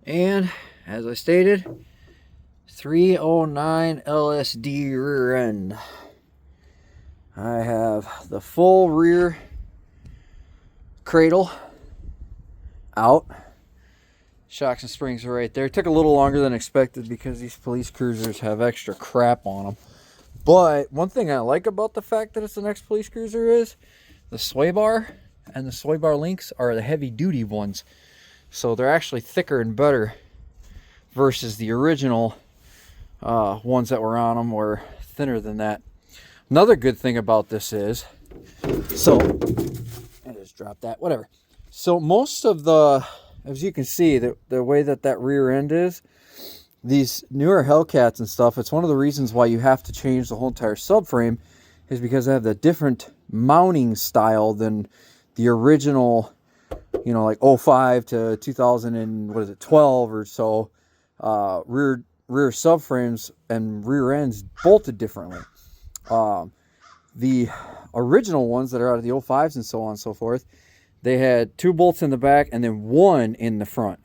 And as I stated, 309 LSD rear end. I have the full rear cradle out. Shocks and springs are right there. It took a little longer than expected because these police cruisers have extra crap on them. But one thing I like about the fact that it's an ex-police cruiser is the sway bar and the sway bar links are the heavy duty ones. So they're actually thicker and better versus the original ones that were on them were thinner than that. Another good thing about this is, so I just dropped that, whatever. So most of the, as you can see, the way that rear end is, these newer Hellcats and stuff, it's one of the reasons why you have to change the whole entire subframe is because they have the different mounting style than the original, you know, like 05 to 2012 or so, rear subframes and rear ends bolted differently. The original ones that are out of the 05s and so on and so forth, they had 2 bolts in the back and then 1 in the front.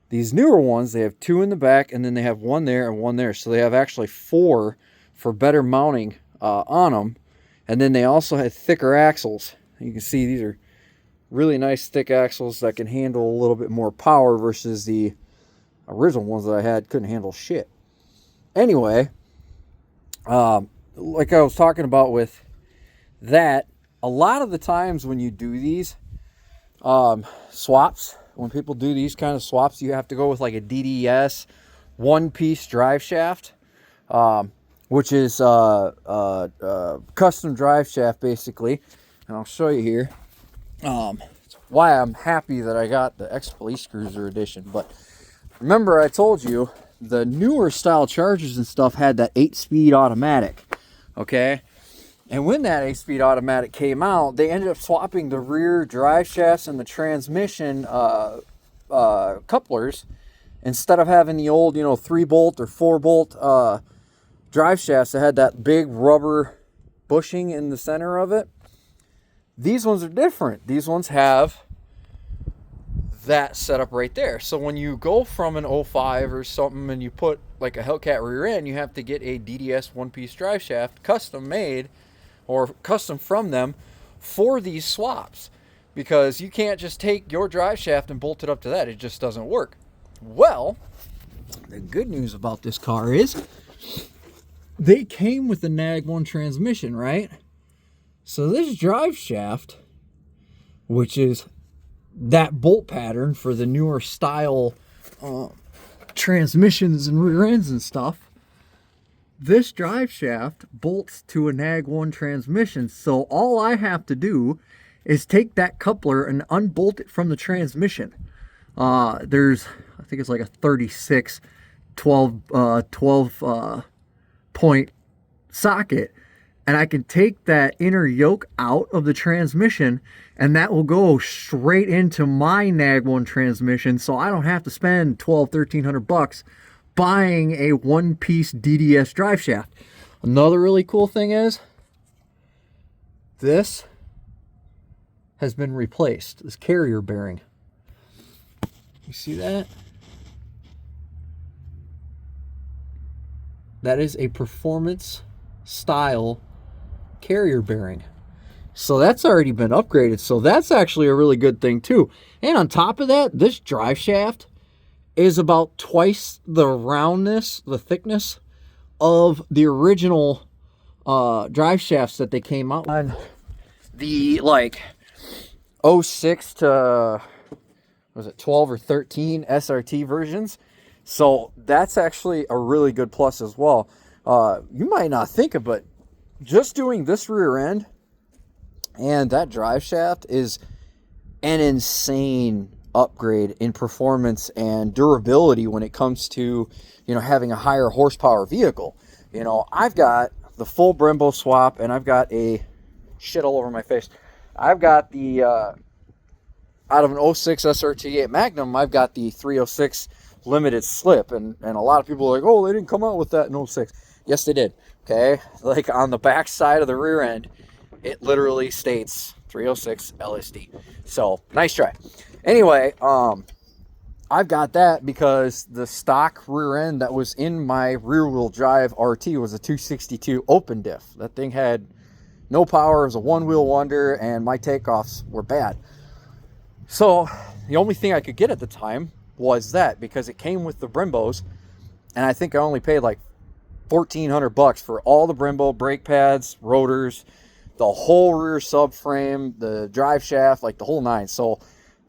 These newer ones, they have 2 in the back and then they have 1 there and 1 there. So they have actually 4 for better mounting on them. And then they also had thicker axles. You can see these are really nice thick axles that can handle a little bit more power versus the original ones that I had couldn't handle shit. Anyway, like I was talking about with that, a lot of the times when you do these swaps, when people do these kind of swaps, you have to go with like a DDS one-piece drive shaft, which is custom drive shaft basically. And I'll show you here. It's why I'm happy that I got the ex-police cruiser edition. But remember I told you the newer style Chargers and stuff had that 8-speed automatic, okay? And when that 8-speed automatic came out, they ended up swapping the rear drive shafts and the transmission couplers. Instead of having the old, 3-bolt or 4-bolt drive shafts that had that big rubber bushing in the center of it, these ones are different. These ones have that setup right there. So when you go from an 05 or something and you put like a Hellcat rear end, you have to get a DDS one-piece drive shaft custom made or custom from them for these swaps, because you can't just take your drive shaft and bolt it up to that. It just doesn't work. Well, the good news about this car is they came with the Nag 1 transmission, right? So this drive shaft, which is that bolt pattern for the newer style transmissions and rear ends and stuff, this drive shaft bolts to a Nag 1 transmission. So all I have to do is take that coupler and unbolt it from the transmission. There's, I think it's like a 36 12 point socket, and I can take that inner yoke out of the transmission, and that will go straight into my Nag 1 transmission, so I don't have to spend $1,200-1,300 buying a one-piece DDS drive shaft. Another really cool thing is this has been replaced, this carrier bearing. You see that? That is a performance style carrier bearing. So that's already been upgraded. So that's actually a really good thing too. And on top of that, this drive shaft is about twice the roundness, the thickness of the original drive shafts that they came out on the like 06 to, was it 12 or 13 SRT versions. So that's actually a really good plus as well. You might not think of it, but just doing this rear end and that drive shaft is an insane upgrade in performance and durability when it comes to, having a higher horsepower vehicle. I've got the full Brembo swap, and I've got a shit all over my face. I've got the out of an 06 SRT8 Magnum, I've got the 306 limited slip, and a lot of people are like, oh, they didn't come out with that in 06. Yes, they did. Okay, like on the back side of the rear end, it literally states 306 LSD. So nice try. Anyway, I've got that because the stock rear end that was in my rear wheel drive RT was a 262 open diff. That thing had no power. It was a one wheel wonder, and my takeoffs were bad. So the only thing I could get at the time was that, because it came with the Brimbos, and I think I only paid like $1,400 for all the Brembo brake pads, rotors, the whole rear subframe, the drive shaft, like the whole nine. So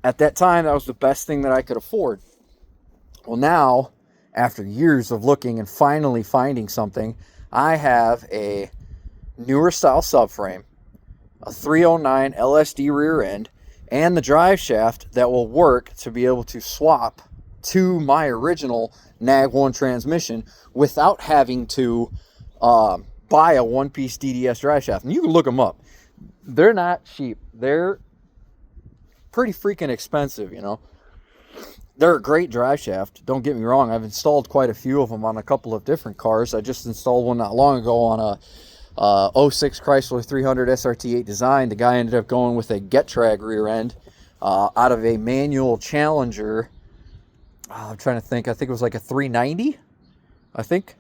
at that time, that was the best thing that I could afford. Well, now, after years of looking and finally finding something, I have a newer style subframe, a 309 LSD rear end, and the drive shaft that will work to be able to swap to my original NAG1 transmission without having to buy a one-piece DDS drive shaft. And you can look them up. They're not cheap. They're pretty freaking expensive, you know. They're a great drive shaft. Don't get me wrong. I've installed quite a few of them on a couple of different cars. I just installed one not long ago on a 06 Chrysler 300 SRT8 design. The guy ended up going with a Getrag rear end out of a manual Challenger. I'm trying to think. I think it was like a 390. I think.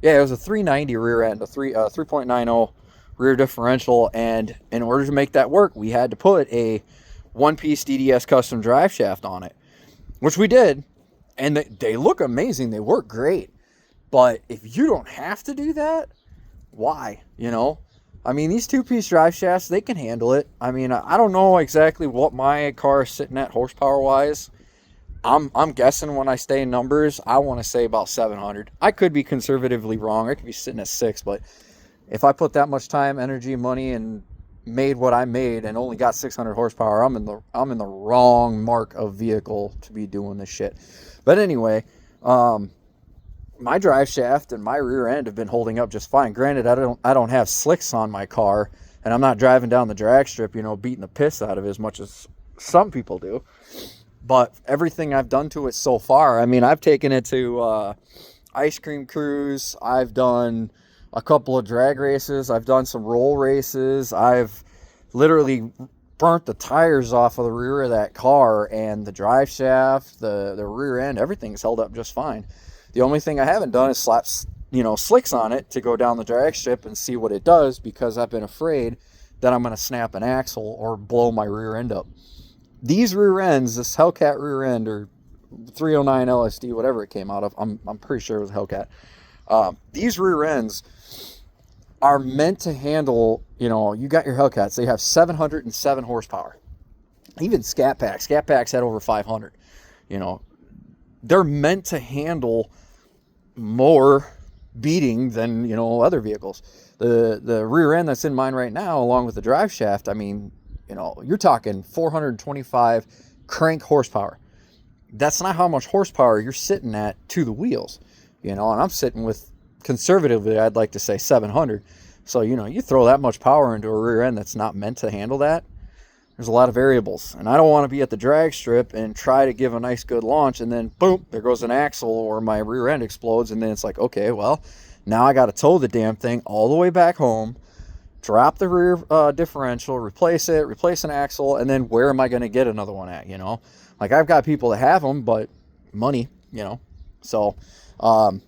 Yeah, it was a 390 rear end, a 3.90 rear differential. And in order to make that work, we had to put a one-piece DDS custom drive shaft on it, which we did. And they look amazing. They work great. But if you don't have to do that, why? You know? I mean, these two-piece drive shafts, they can handle it. I mean, I don't know exactly what my car is sitting at horsepower-wise. I'm guessing when I say numbers, I want to say about 700. I could be conservatively wrong. I could be sitting at 6, but if I put that much time, energy, money, and made what I made and only got 600 horsepower, I'm in the wrong mark of vehicle to be doing this shit. But anyway, my drive shaft and my rear end have been holding up just fine. Granted, I don't have slicks on my car, and I'm not driving down the drag strip, you know, beating the piss out of it as much as some people do. But everything I've done to it so far, I mean, I've taken it to ice cream cruise. I've done a couple of drag races. I've done some roll races. I've literally burnt the tires off of the rear of that car, and the drive shaft, the rear end, everything's held up just fine. The only thing I haven't done is slap, you know, slicks on it to go down the drag strip and see what it does, because I've been afraid that I'm going to snap an axle or blow my rear end up. These rear ends, this Hellcat rear end, or 309 LSD, whatever it came out of, I'm pretty sure it was Hellcat. These rear ends are meant to handle, you know, you got your Hellcats, they have 707 horsepower. Even Scat Packs had over 500. You know, they're meant to handle more beating than, you know, other vehicles. The rear end that's in mine right now, along with the drive shaft, I mean, you know, you're talking 425 crank horsepower. That's not how much horsepower you're sitting at to the wheels, you know, and I'm sitting with, conservatively, I'd like to say 700. So, you know, you throw that much power into a rear end that's not meant to handle that, there's a lot of variables. And I don't want to be at the drag strip and try to give a nice good launch, and then boom, there goes an axle or my rear end explodes, and then it's like, okay, well, now I got to tow the damn thing all the way back home, drop the rear differential, replace an axle, and then where am I going to get another one at, you know? Like, I've got people that have them, but money, you know? So, but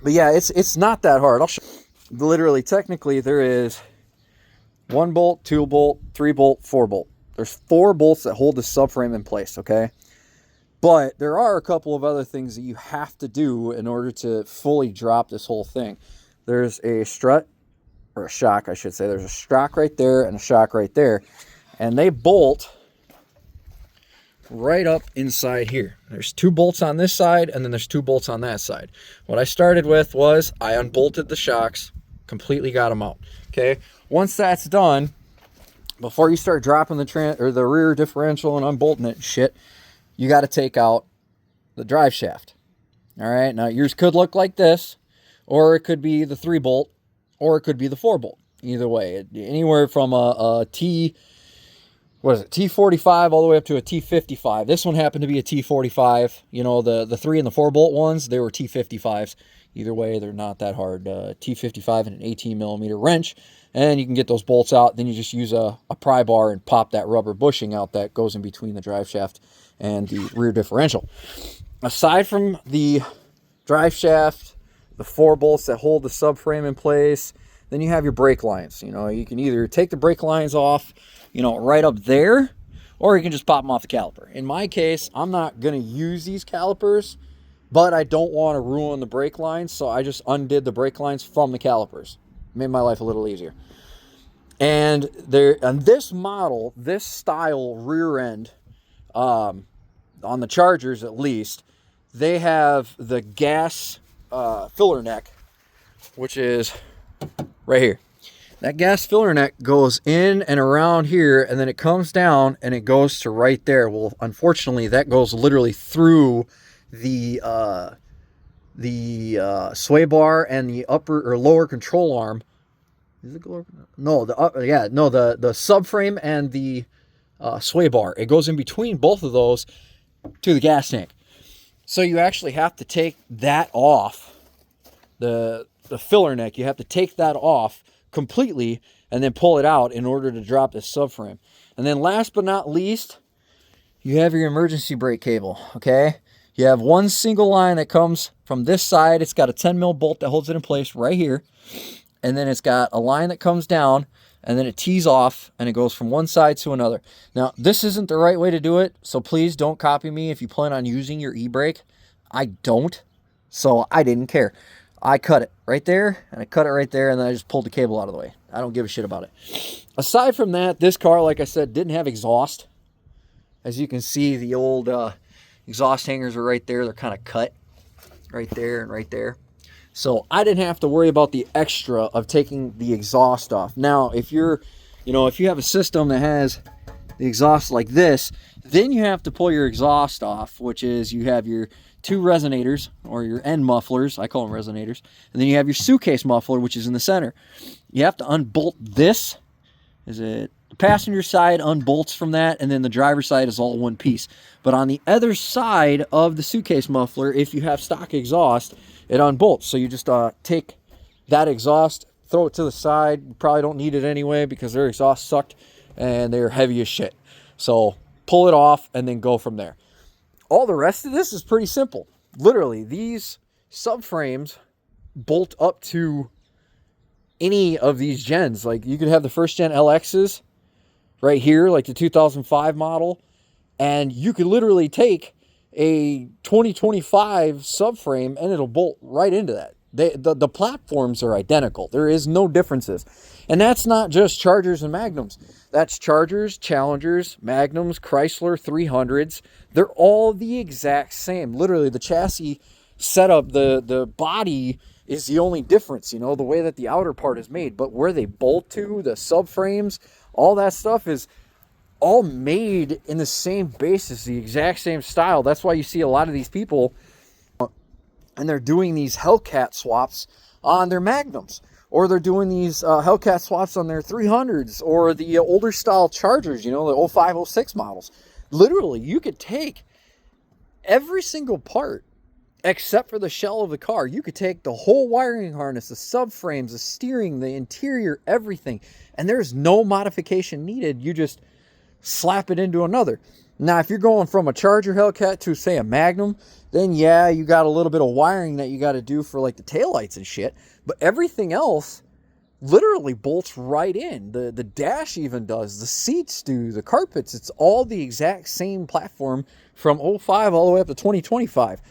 yeah, it's not that hard. I'll show you. Literally, technically, there is 1 bolt, 2 bolt, 3 bolt, 4 bolt. There's 4 bolts that hold the subframe in place, okay? But there are a couple of other things that you have to do in order to fully drop this whole thing. There's a strut, or a shock, I should say. There's a shock right there and a shock right there. And they bolt right up inside here. There's 2 bolts on this side, and then there's 2 bolts on that side. What I started with was I unbolted the shocks, completely got them out. Okay, once that's done, before you start dropping the rear differential and unbolting it and shit, you got to take out the drive shaft. All right, now yours could look like this, or it could be the 3 bolt, or it could be the 4 bolt. Either way, anywhere from a T45 all the way up to a T55. This one happened to be a T45. You know, the 3 and the 4 bolt ones, they were T55s. Either way, they're not that hard. T55 and an 18 millimeter wrench, and you can get those bolts out. Then you just use a pry bar and pop that rubber bushing out that goes in between the drive shaft and the rear differential. Aside from the drive shaft, the 4 bolts that hold the subframe in place, then you have your brake lines. You know, you can either take the brake lines off, you know, right up there, or you can just pop them off the caliper. In my case, I'm not going to use these calipers, but I don't want to ruin the brake lines, so I just undid the brake lines from the calipers. Made my life a little easier. And there, on this model, this style rear end, on the Chargers at least, they have the gas filler neck, which is right here. That gas filler neck goes in and around here, and then it comes down and it goes to right there. Well, unfortunately, that goes literally through the sway bar and the upper or lower control arm. Is it lower? No, the subframe and the sway bar. It goes in between both of those to the gas tank. So you actually have to take that off, the filler neck. You have to take that off completely and then pull it out in order to drop this subframe. And then last but not least, you have your emergency brake cable, okay? You have one single line that comes from this side. It's got a 10 mil bolt that holds it in place right here. And then it's got a line that comes down, and then it tees off, and it goes from one side to another. Now, this isn't the right way to do it, so please don't copy me if you plan on using your e-brake. I don't, so I didn't care. I cut it right there, and I cut it right there, and then I just pulled the cable out of the way. I don't give a shit about it. Aside from that, this car, like I said, didn't have exhaust. As you can see, the old exhaust hangers are right there. They're kind of cut right there and right there. So I didn't have to worry about the extra of taking the exhaust off. Now, if you're, if you have a system that has the exhaust like this, then you have to pull your exhaust off, which is you have your 2 resonators, or your end mufflers. I call them resonators. And then you have your suitcase muffler, which is in the center. You have to unbolt this. Is it the passenger side unbolts from that, and then the driver's side is all one piece. But on the other side of the suitcase muffler, if you have stock exhaust, it unbolts. So you just take that exhaust, throw it to the side. You probably don't need it anyway because their exhaust sucked and they're heavy as shit. So pull it off and then go from there. All the rest of this is pretty simple. Literally, these subframes bolt up to any of these gens. Like, you could have the first gen LXs right here, like the 2005 model, and you could literally take a 2025 subframe and it'll bolt right into that. The platforms are identical. There is no differences. And that's not just Chargers and Magnums. That's Chargers, Challengers, Magnums, Chrysler 300s. They're all the exact same. Literally, the chassis setup, the body is the only difference, the way that the outer part is made. But where they bolt to, the subframes, all that stuff is all made in the same basis, the exact same style. That's why you see a lot of these people, and they're doing these Hellcat swaps on their Magnums, or they're doing these Hellcat swaps on their 300s, or the older style Chargers, the 05, 06 models. Literally, you could take every single part except for the shell of the car. You could take the whole wiring harness, the subframes, the steering, the interior, everything, and there's no modification needed. You just slap it into another. Now, if you're going from a Charger Hellcat to, say, a Magnum, then yeah, you got a little bit of wiring that you got to do for like the taillights and shit. But everything else literally bolts right in. The dash even does. The seats do. The carpets. It's all the exact same platform from 05 all the way up to 2025.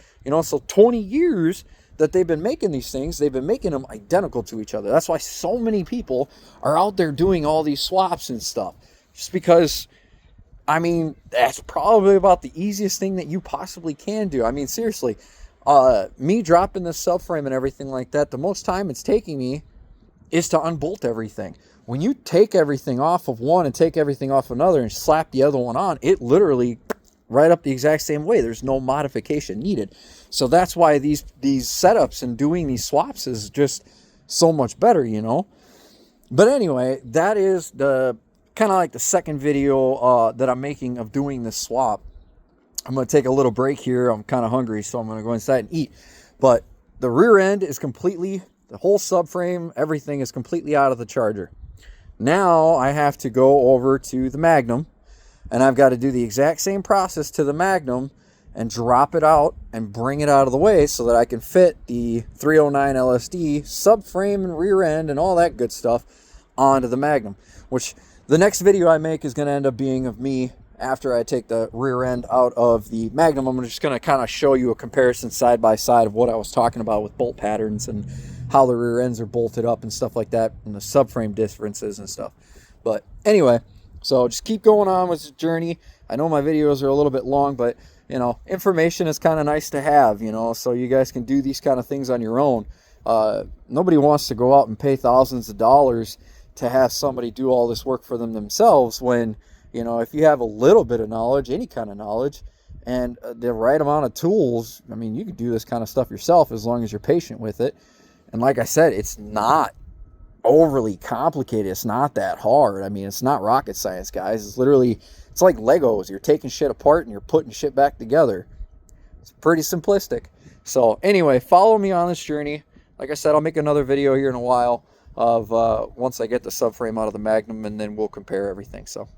So 20 years that they've been making these things, they've been making them identical to each other. That's why so many people are out there doing all these swaps and stuff. Just because, that's probably about the easiest thing that you possibly can do. Seriously, me dropping the subframe and everything like that, the most time it's taking me is to unbolt everything. When you take everything off of one and take everything off another and slap the other one on, it literally right up the exact same way. There's no modification needed. So that's why these setups and doing these swaps is just so much better, But anyway, that is the kind of like the second video that I'm making of doing this swap. I'm going to take a little break here. I'm kind of hungry, so I'm going to go inside and eat. But the rear end is completely, the whole subframe, everything is completely out of the Charger. Now I have to go over to the Magnum, And I've got to do the exact same process to the Magnum and drop it out and bring it out of the way so that I can fit the 309 LSD subframe and rear end and all that good stuff onto the Magnum, which the next video I make is going to end up being of me after I take the rear end out of the Magnum. I'm just going to kind of show you a comparison side by side of what I was talking about with bolt patterns and how the rear ends are bolted up and stuff like that, and the subframe differences and stuff. But anyway, so just keep going on with the journey. I know my videos are a little bit long, but you know, information is kind of nice to have, you know, so you guys can do these kind of things on your own. Nobody wants to go out and pay thousands of dollars to have somebody do all this work for them themselves when, you know, if you have a little bit of knowledge, any kind of knowledge, and the right amount of tools, I mean, you can do this kind of stuff yourself as long as you're patient with it. And like I said, it's not overly complicated. It's not that hard. I mean, it's not rocket science, guys. It's literally, it's like Legos. You're taking shit apart and you're putting shit back together. It's pretty simplistic. So anyway, follow me on this journey. Like I said, I'll make another video here in a while of once I get the subframe out of the Magnum, and then we'll compare everything. So